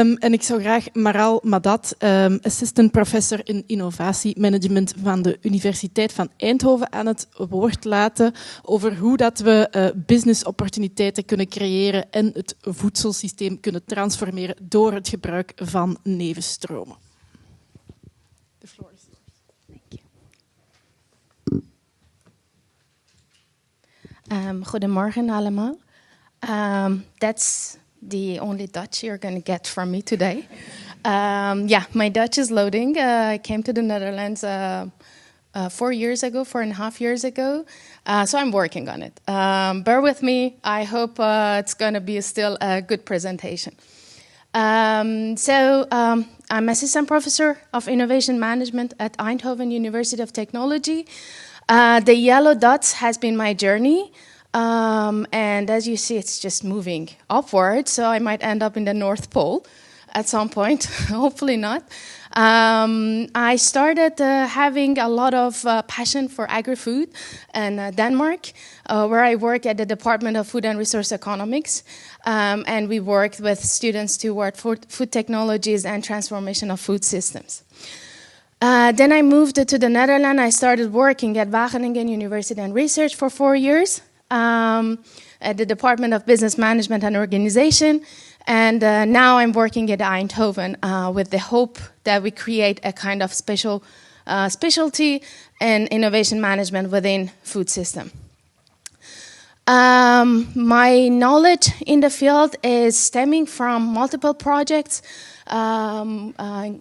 En ik zou graag Maral Mahdad, assistant professor in innovatiemanagement van de Universiteit van Eindhoven, aan het woord laten over hoe dat we business-opportuniteiten kunnen creëren en het voedselsysteem kunnen transformeren door het gebruik van nevenstromen. The floor is yours. Thank you. Goedemorgen allemaal. That's the only Dutch you're going to get from me today. My Dutch is loading. I came to the Netherlands 4.5 years ago. So I'm working on it. Bear with me. I hope it's going to be still a good presentation. I'm assistant professor of innovation management at Eindhoven University of Technology. The yellow dots has been my journey. And as you see, it's just moving upward, so I might end up in the North Pole at some point, hopefully not. I started having a lot of passion for agri-food in Denmark, where I work at the Department of Food and Resource Economics, and we worked with students toward food technologies and transformation of food systems. Then I moved to the Netherlands. I started working at Wageningen University and Research for 4 years. At the Department of Business Management and Organization. And now I'm working at Eindhoven with the hope that we create a kind of specialty in innovation management within food system. My knowledge in the field is stemming from multiple projects,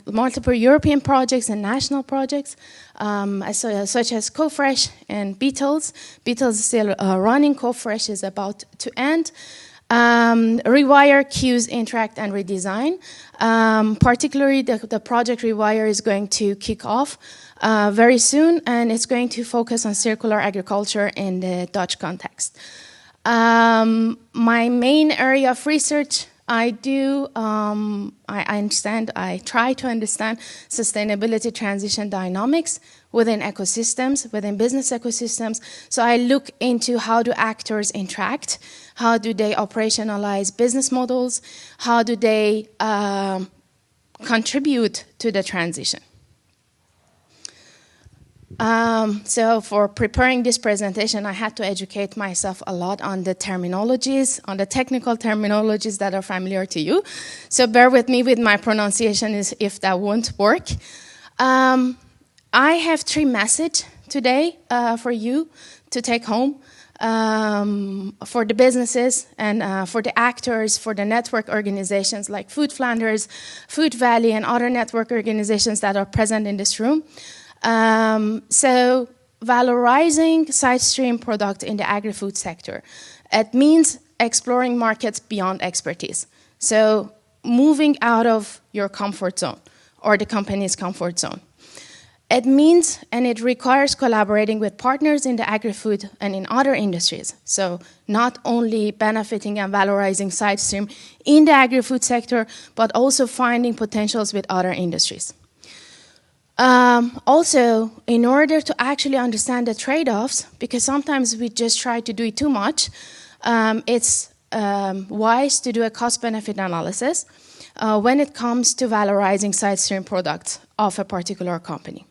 multiple European projects and national projects, such as CoFresh and Beetles. Beetles is still running. CoFresh is about to end. Rewire, Cues, Interact, and Redesign. Particularly, the project Rewire is going to kick off very soon, and it's going to focus on circular agriculture in the Dutch context. My main area of research, I try to understand sustainability transition dynamics within ecosystems, within business ecosystems. So I look into how do actors interact, how do they operationalize business models, how do they contribute to the transition. So for preparing this presentation, I had to educate myself a lot on the terminologies, on the technical terminologies that are familiar to you. So bear with me with my pronunciation if that won't work. I have 3 messages today for you to take home, for the businesses and for the actors, for the network organizations like Food Flanders, Food Valley, and other network organizations that are present in this room. So valorizing Sidestream product in the agri-food sector. It means exploring markets beyond expertise. So moving out of your comfort zone or the company's comfort zone. It means and it requires collaborating with partners in the agri-food and in other industries. So not only benefiting and valorizing Sidestream in the agri-food sector, but also finding potentials with other industries. Also, in order to actually understand the trade-offs, because sometimes we just try to do it too much, it's wise to do a cost-benefit analysis when it comes to valorizing Sidestream products of a particular company.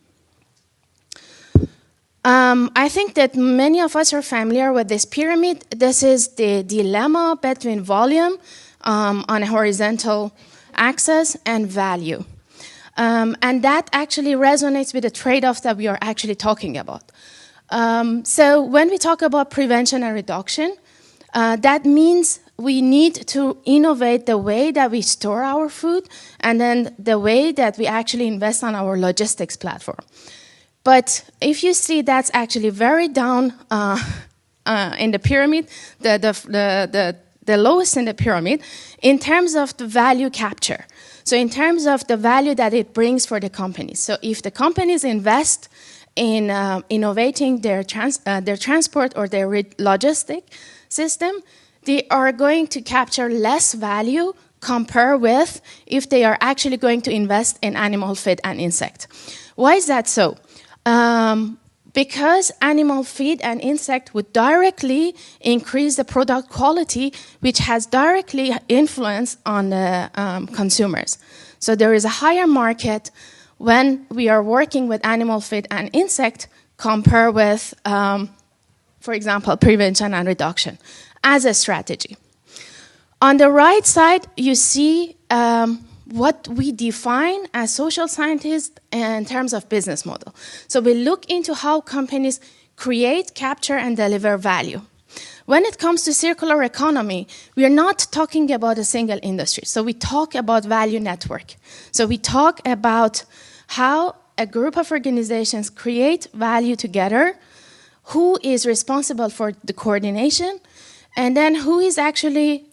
I think that many of us are familiar with this pyramid. This is the dilemma between volume on a horizontal axis and value. And that actually resonates with the trade-offs that we are actually talking about. So when we talk about prevention and reduction, that means we need to innovate the way that we store our food and then the way that we actually invest on our logistics platform. But if you see that's actually very down in the pyramid, the lowest in the pyramid, in terms of the value capture. So in terms of the value that it brings for the companies. So if the companies invest in innovating their transport or their logistic system, they are going to capture less value compared with if they are actually going to invest in animal feed and insect. Why is that so? because animal feed and insect would directly increase the product quality, which has directly influence on the consumers. So there is a higher market when we are working with animal feed and insect compared with, for example, prevention and reduction as a strategy. On the right side, you see what we define as social scientists in terms of business model. So we look into how companies create, capture, and deliver value. When it comes to circular economy, we are not talking about a single industry. So we talk about value network. So we talk about how a group of organizations create value together, who is responsible for the coordination, and then who is actually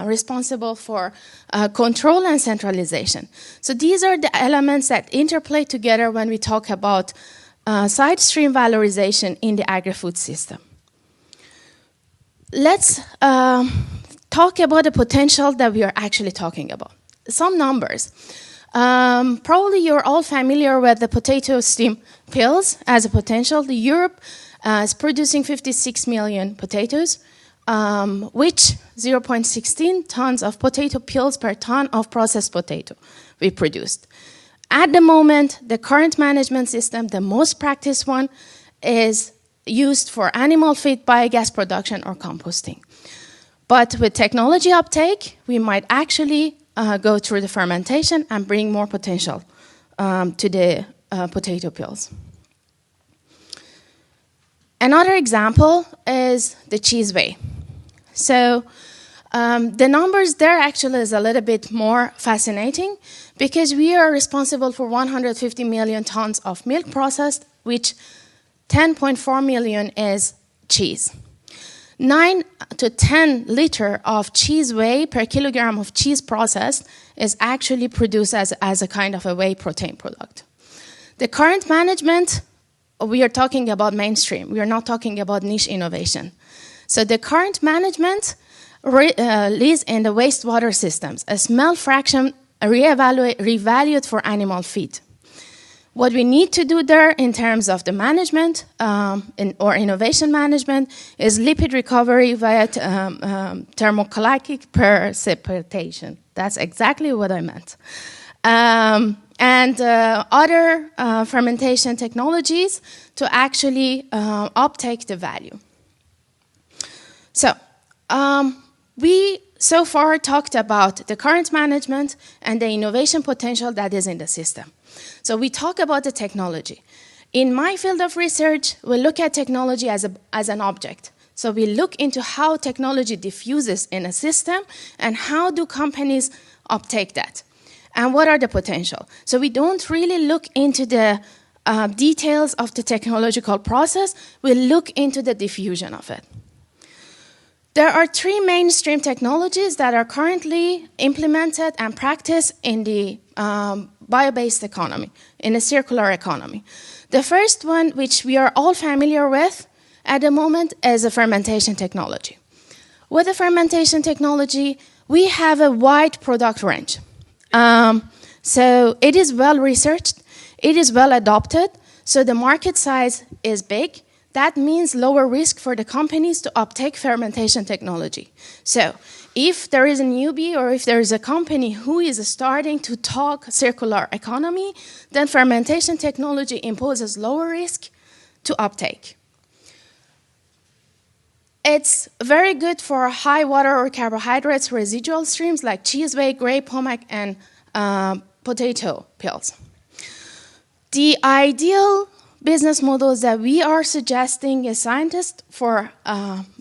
responsible for control and centralization. So these are the elements that interplay together when we talk about side stream valorization in the agri-food system. Let's talk about the potential that we are actually talking about. Some numbers. Probably you're all familiar with the potato stem pills as a potential. Europe is producing 56 million potatoes, which 0.16 tons of potato peels per ton of processed potato we produced. At the moment, the current management system, the most practiced one, is used for animal feed, biogas production, or composting. But with technology uptake, we might actually go through the fermentation and bring more potential to the potato peels. Another example is the cheese whey. So the numbers there actually is a little bit more fascinating because we are responsible for 150 million tons of milk processed, which 10.4 million is cheese. 9 to 10 liter of cheese whey per kilogram of cheese processed is actually produced as a kind of a whey protein product. The current management, we are talking about mainstream. We are not talking about niche innovation. So the current management lives in the wastewater systems, a small fraction revalued for animal feed. What we need to do there in terms of the management or innovation management is lipid recovery via thermocholic precipitation. That's exactly what I meant. And other fermentation technologies to actually uptake the value. So we so far talked about the current management and the innovation potential that is in the system. So we talk about the technology. In my field of research, we look at technology as an object. So we look into how technology diffuses in a system and how do companies uptake that. And what are the potential? So we don't really look into the details of the technological process. We look into the diffusion of it. There are 3 mainstream technologies that are currently implemented and practiced in the bio-based economy, in a circular economy. The first one, which we are all familiar with at the moment, is a fermentation technology. With the fermentation technology, we have a wide product range. So it is well researched, it is well adopted, so the market size is big. That means lower risk for the companies to uptake fermentation technology. So if there is a newbie or if there is a company who is starting to talk circular economy, then fermentation technology imposes lower risk to uptake. It's very good for high water or carbohydrates residual streams like cheese whey, grape pomac, and potato peels. The ideal business models that we are suggesting as scientists for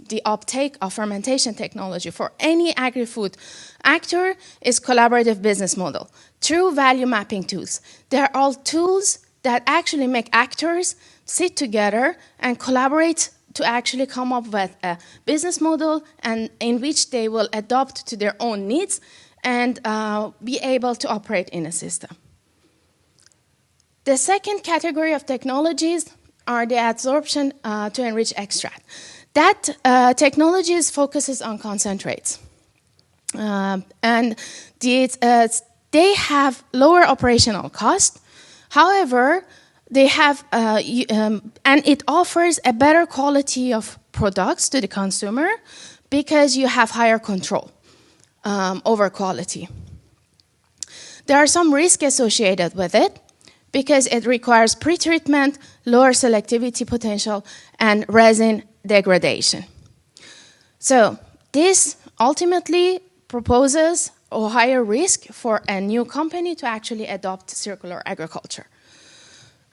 the uptake of fermentation technology for any agri-food actor is collaborative business model through value mapping tools. They are all tools that actually make actors sit together and collaborate to actually come up with a business model and in which they will adapt to their own needs and be able to operate in a system. The second category of technologies are the adsorption to enrich extract. That technology focuses on concentrates. And they have lower operational cost. However, they have, and it offers a better quality of products to the consumer because you have higher control over quality. There are some risks associated with it because it requires pretreatment, lower selectivity potential, and resin degradation. So this ultimately proposes a higher risk for a new company to actually adopt circular agriculture.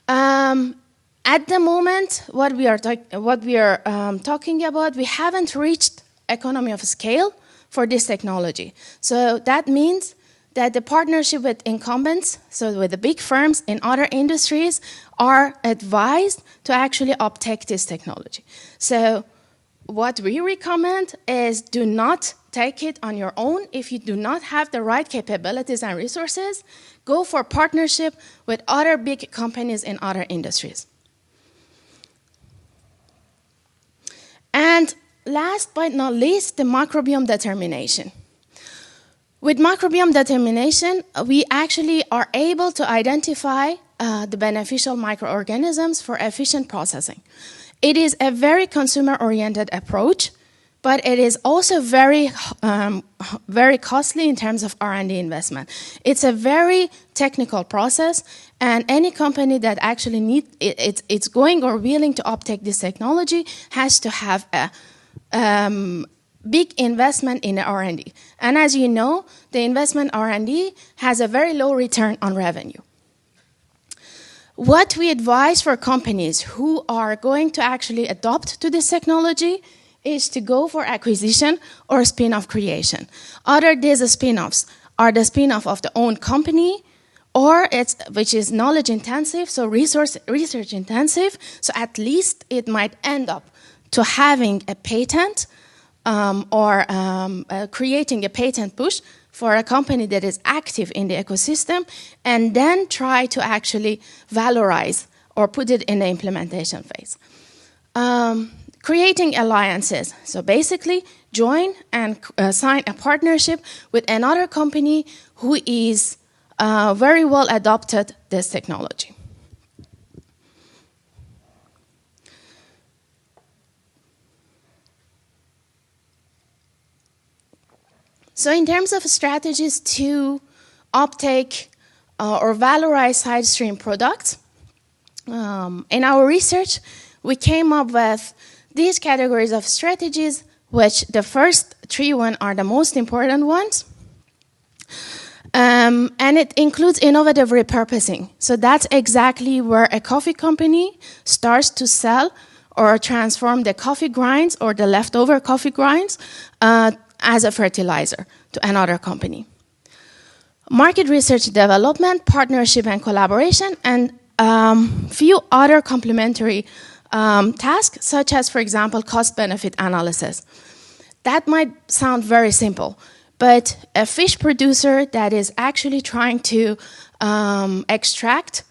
At the moment, what we are talking about, we haven't reached economy of scale for this technology. So that means that the partnership with incumbents, so with the big firms in other industries, are advised to actually uptake this technology. So what we recommend is do not take it on your own. If you do not have the right capabilities and resources, go for partnership with other big companies in other industries. And last but not least, the microbiome determination. With microbiome determination, we actually are able to identify the beneficial microorganisms for efficient processing. It is a very consumer-oriented approach, but it is also very costly in terms of R&D investment. It's a very technical process, and any company that actually it's going or willing to uptake this technology has to have a big investment in R&D. And as you know, the investment R&D has a very low return on revenue. What we advise for companies who are going to actually adopt to this technology is to go for acquisition or spin-off creation. Other these spin-offs are the spin-off of the own company, or which is knowledge intensive, so research intensive, so at least it might end up to having a patent or creating a patent push for a company that is active in the ecosystem, and then try to actually valorize or put it in the implementation phase. Creating alliances. So basically, join and sign a partnership with another company who is very well adopted this technology. So in terms of strategies to uptake or valorize Sidestream products, in our research, we came up with these categories of strategies, which the first three are the most important ones. And it includes innovative repurposing. So that's exactly where a coffee company starts to sell or transform the coffee grinds or the leftover coffee grinds as a fertilizer to another company. Market research development, partnership and collaboration, and few other complementary tasks, such as, for example, cost-benefit analysis. That might sound very simple, but a fish producer that is actually trying to extract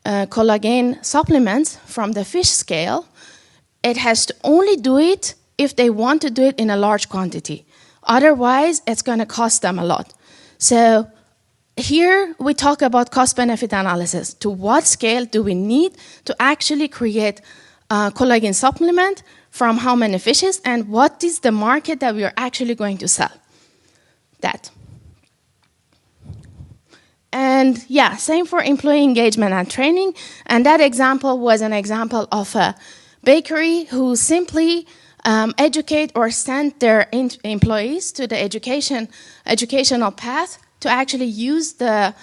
collagen supplements from the fish scale, it has to only do it if they want to do it in a large quantity. Otherwise, it's going to cost them a lot. So here we talk about cost-benefit analysis. To what scale do we need to actually create collagen supplement from how many fishes, and what is the market that we are actually going to sell that? And yeah, same for employee engagement and training. And that example was an example of a bakery who simply educate or send their employees to the educational path to actually use the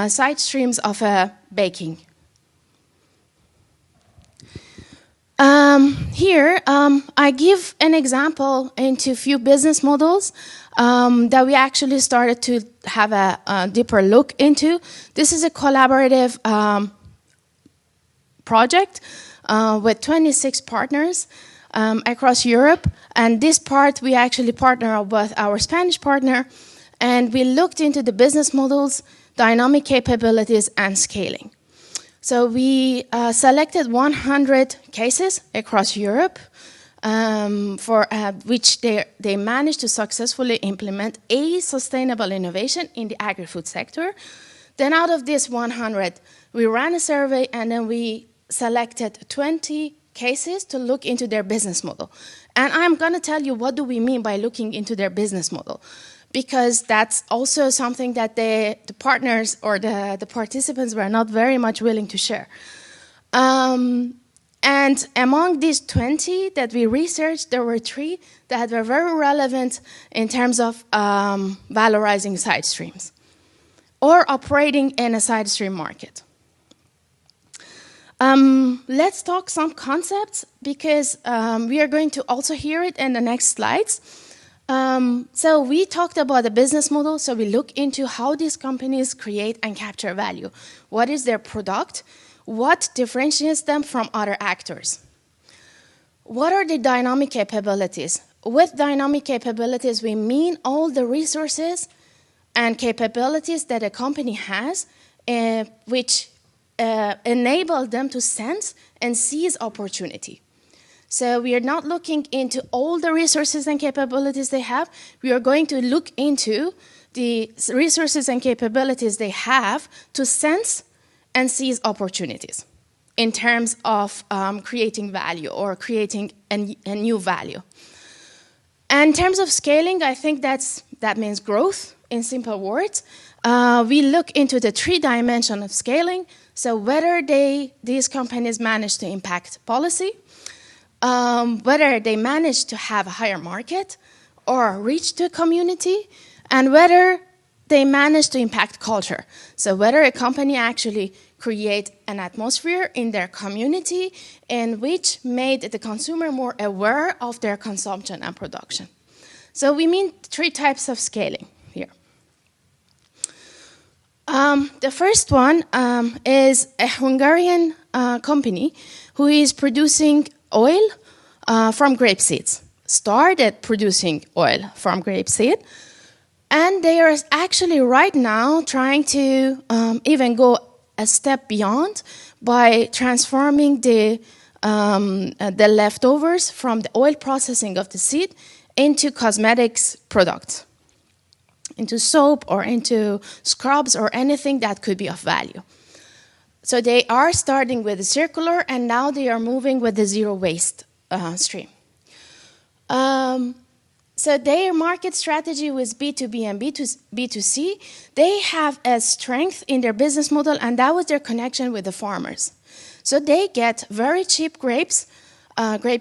side streams of baking. Here, I give an example into a few business models that we actually started to have a deeper look into. This is a collaborative project with 26 partners across Europe. And this part, we actually partner with our Spanish partner, and we looked into the business models, dynamic capabilities, and scaling. So we selected 100 cases across Europe for which they managed to successfully implement a sustainable innovation in the agri-food sector. Then out of this 100, we ran a survey and then we selected 20 cases to look into their business model. And I'm going to tell you what do we mean by looking into their business model, because that's also something that the partners or the participants were not very much willing to share. And among these 20 that we researched, there were 3 that were very relevant in terms of valorizing side streams or operating in a side stream market. Let's talk some concepts, because we are going to also hear it in the next slides. So we talked about the business model, so we look into how these companies create and capture value. What is their product? What differentiates them from other actors? What are the dynamic capabilities? With dynamic capabilities, we mean all the resources and capabilities that a company has, which enable them to sense and seize opportunity. So we are not looking into all the resources and capabilities they have. We are going to look into the resources and capabilities they have to sense and seize opportunities in terms of creating value or creating a new value. And in terms of scaling, I think that means growth in simple words. We look into the 3 dimensions of scaling. So whether these companies manage to impact policy, whether they manage to have a higher market or reach the community, and whether they manage to impact culture. So whether a company actually create an atmosphere in their community in which made the consumer more aware of their consumption and production. So we mean 3 types of scaling here. The first one is a Hungarian company who is producing oil from grape seeds. Started producing oil from grape seed, and they are actually right now trying to even go a step beyond by transforming the leftovers from the oil processing of the seed into cosmetics products, into soap or into scrubs or anything that could be of value. So they are starting with the circular, and now they are moving with the zero waste stream. So their market strategy was B2B and B2C. They have a strength in their business model, and that was their connection with the farmers. So they get very cheap grape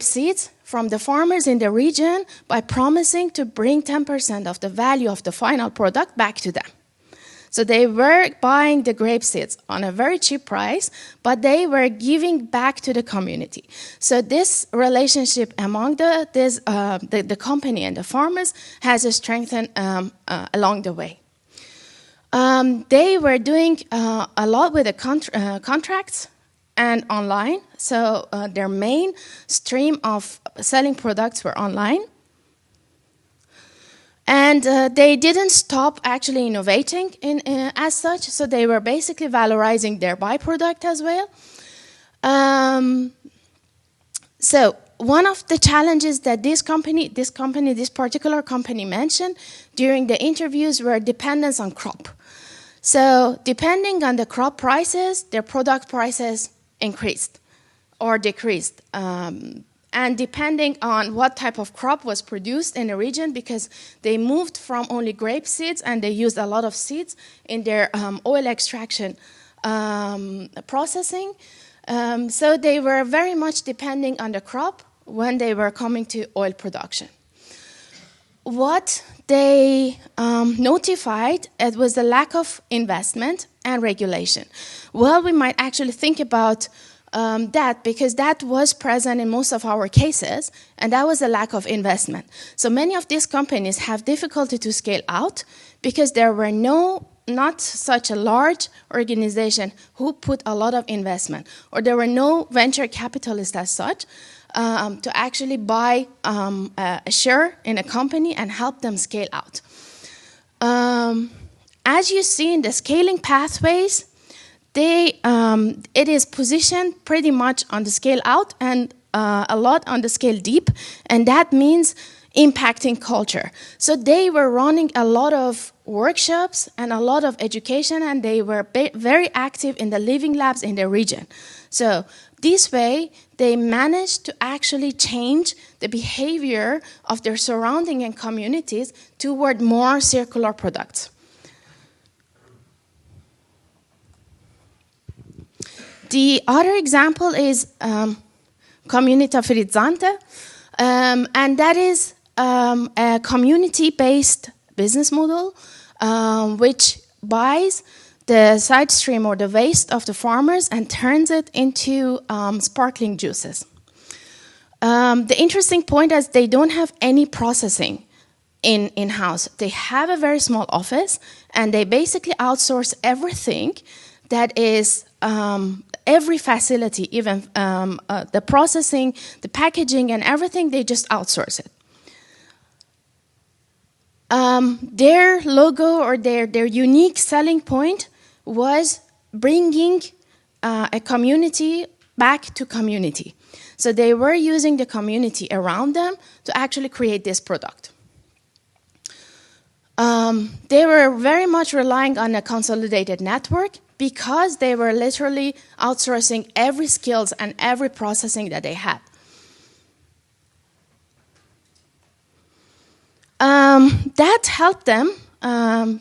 seeds from the farmers in the region by promising to bring 10% of the value of the final product back to them. So they were buying the grape seeds on a very cheap price, but they were giving back to the community. So this relationship among the company and the farmers has strengthened along the way. They were doing a lot with the contracts and online. So their main stream of selling products were online. And they didn't stop actually innovating as such, so they were basically valorizing their byproduct as well. So one of the challenges that this particular company mentioned during the interviews were dependence on crop. So depending on the crop prices, their product prices increased or decreased. And depending on what type of crop was produced in the region, because they moved from only grape seeds and they used a lot of seeds in their oil extraction processing. So they were very much depending on the crop when they were coming to oil production. What they notified, it was the lack of investment and regulation. Well, we might actually think about that, because that was present in most of our cases, and that was a lack of investment. So many of these companies have difficulty to scale out because there were not such a large organization who put a lot of investment, or there were no venture capitalists as such to actually buy a share in a company and help them scale out. As you see in the scaling pathways, it is positioned pretty much on the scale out and a lot on the scale deep, and that means impacting culture. So they were running a lot of workshops and a lot of education, and they were very active in the living labs in the region. So this way, they managed to actually change the behavior of their surrounding and communities toward more circular products. The other example is Comunità Frizzante, and that is a community-based business model which buys the side stream or the waste of the farmers and turns it into sparkling juices. The interesting point is they don't have any processing in-house. They have a very small office, and they basically outsource everything that is every facility, even the processing, the packaging, and everything, they just outsource it. Their logo or their unique selling point was bringing a community back to community. So they were using the community around them to actually create this product. They were very much relying on a consolidated network because they were literally outsourcing every skills and every processing that they had. That helped them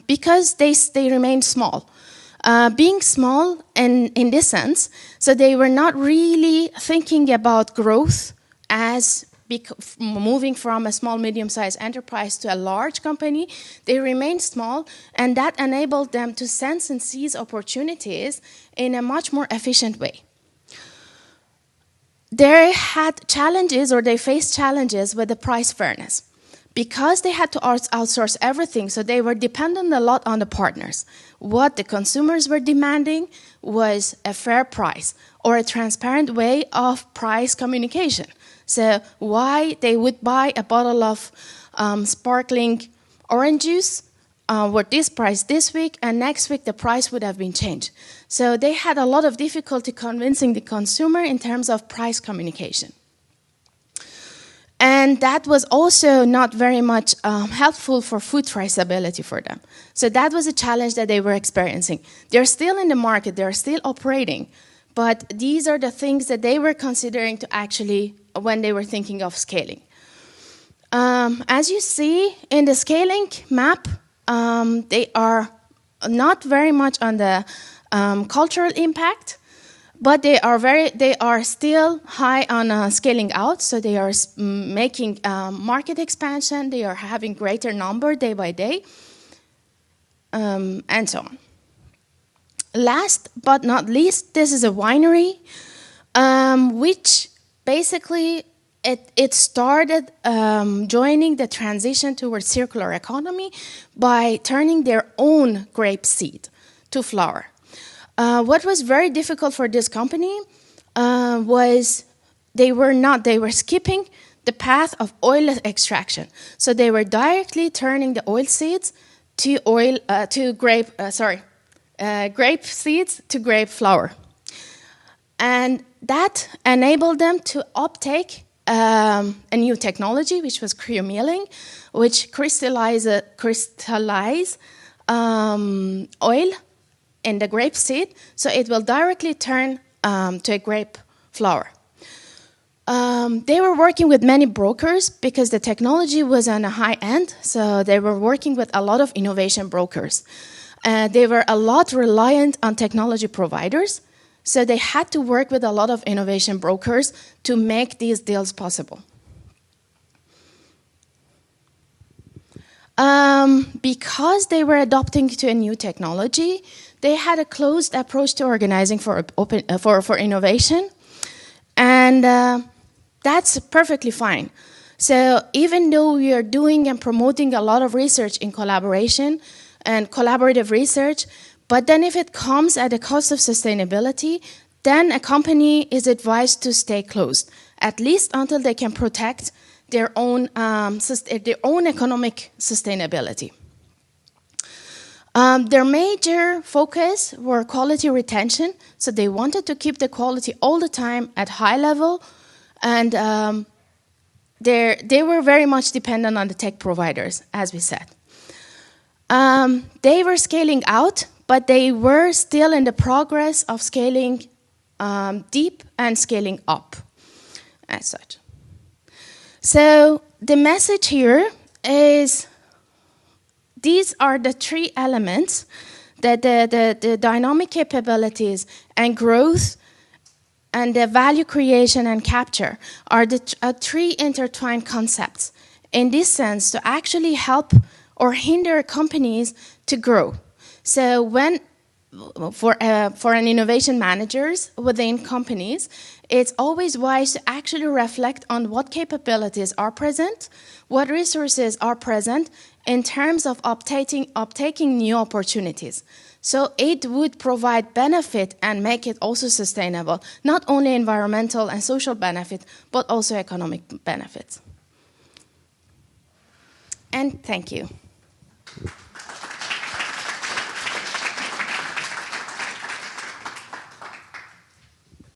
because they remained small. Being small in this sense, so they were not really thinking about growth as moving from a small, medium-sized enterprise to a large company. They remained small, and that enabled them to sense and seize opportunities in a much more efficient way. They had challenges, or they faced challenges with the price fairness. Because they had to outsource everything, so they were dependent a lot on the partners. What the consumers were demanding was a fair price or a transparent way of price communication. So why they would buy a bottle of sparkling orange juice with this price this week, and next week the price would have been changed. So they had a lot of difficulty convincing the consumer in terms of price communication. And that was also not very much helpful for food traceability for them. So that was a challenge that they were experiencing. They're still in the market, they're still operating, but these are the things that they were considering to actually, when they were thinking of scaling. As you see in the scaling map, they are not very much on the cultural impact, but they are still high on scaling out. So they are making market expansion. They are having greater number day by day, and so on. Last but not least, this is a winery, which basically it started joining the transition towards circular economy by turning their own grape seed to flour. What was very difficult for this company was they were skipping the path of oil extraction. So they were directly turning the oil seeds to grape seeds to grape flour. And that enabled them to uptake a new technology, which was cryomilling, which crystallize oil in the grape seed, so it will directly turn to a grape flour. They were working with many brokers because the technology was on a high end, so they were working with a lot of innovation brokers. They were a lot reliant on technology providers, so they had to work with a lot of innovation brokers to make these deals possible. Because they were adopting to a new technology, they had a closed approach to organizing for innovation, and that's perfectly fine. So even though we are doing and promoting a lot of research in collaboration and collaborative research, but then if it comes at the cost of sustainability, then a company is advised to stay closed, at least until they can protect their own economic sustainability. Their major focus were quality retention, so they wanted to keep the quality all the time at high level, and they were very much dependent on the tech providers, as we said. They were scaling out, but they were still in the progress of scaling deep and scaling up, as such. So the message here is these are the three elements that the dynamic capabilities and growth and the value creation and capture are the three intertwined concepts in this sense to actually help or hinder companies to grow. So when for an innovation managers within companies, it's always wise to actually reflect on what capabilities are present, what resources are present in terms of uptaking new opportunities. So it would provide benefit and make it also sustainable, not only environmental and social benefit, but also economic benefits. And thank you.